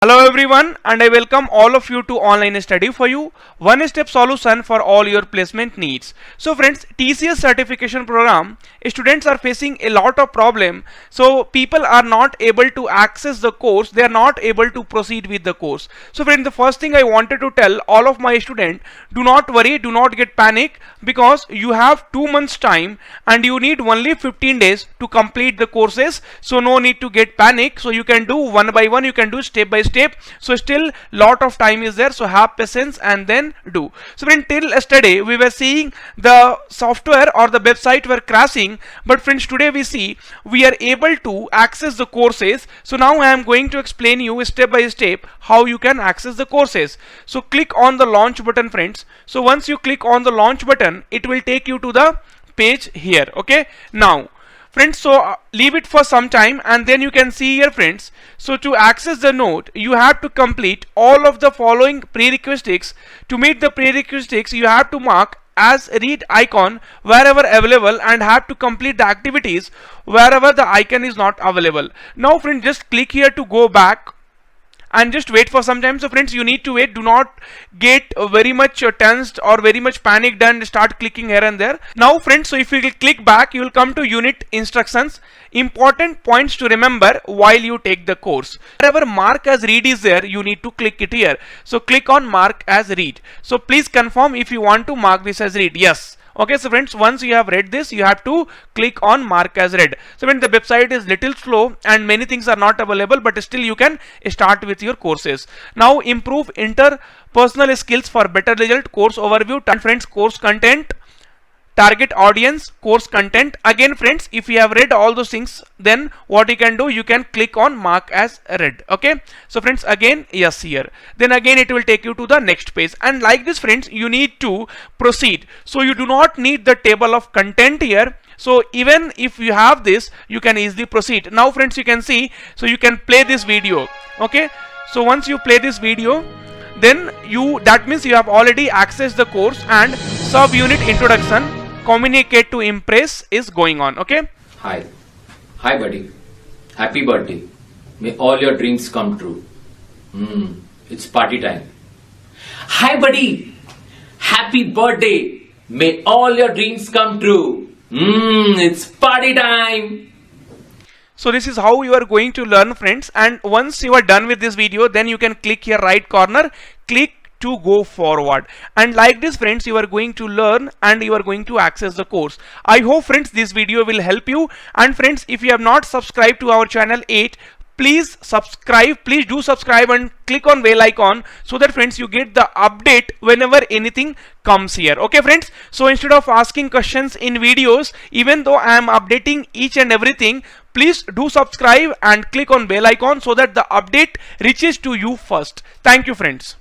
Hello everyone, and I welcome all of you to Online Study for You, one step solution for all your placement needs. So friends, TCS certification program, students are facing a lot of problem. So people are not able to access the course, they are not able to proceed with the course. So friends, the first thing I wanted to tell all of my students, do not worry, do not get panic, because you have 2 months time and you need only 15 days to complete the courses. So no need to get panic. So you can do one by one, you can do step by step. So still lot of time is there, so have patience and then do. So friend, till yesterday we were seeing the software or the website were crashing, but friends, today we see we are able to access the courses. So now I am going to explain you step by step how you can access the courses. So click on the launch button, friends. So once you click on the launch button, it will take you to the page here. Okay, now friends, so leave it for some time and then you can see here, friends. So to access the note, you have to complete all of the following prerequisites. To meet the prerequisites, you have to mark as read icon wherever available and have to complete the activities wherever the icon is not available. Now friends, just click here to go back and just wait for some time. So friends, you need to wait, do not get very much tensed or very much panicked and start clicking here and there. Now friends, so if you will click back, you will come to unit instructions. Important points to remember while you take the course. Wherever mark as read is there, you need to click it here. So click on mark as read. So please confirm if you want to mark this as read. Yes. Okay, so friends, once you have read this, you have to click on mark as read. So when the website is little slow and many things are not available, but still you can start with your courses. Now improve interpersonal skills for better result. Course overview, and friends, course content, target audience, course content. Again friends, if you have read all those things, then what you can do, you can click on mark as read. Okay, so friends, again yes here, then again it will take you to the next page, and like this friends, you need to proceed. So you do not need the table of content here. So even if you have this, you can easily proceed. Now friends, you can see, so you can play this video. Okay, so once you play this video, then that means you have already accessed the course, and subunit introduction, communicate to impress is going on. Okay, Hi. Hi, buddy. Happy birthday. May all your dreams come true. It's party time. Hi, buddy. Happy birthday. May all your dreams come true. It's party time. so this is how you are going to learn, friends. And once you are done with this video, then you can click here right corner, click to go forward, and like this friends, you are going to learn and you are going to access the course. I hope friends this video will help you. And friends, if you have not subscribed to our channel 8, please subscribe, please do subscribe and click on bell icon, so that friends, you get the update whenever anything comes here. Okay friends, so instead of asking questions in videos, even though I am updating each and everything, please do subscribe and click on bell icon so that the update reaches to you first. Thank you friends.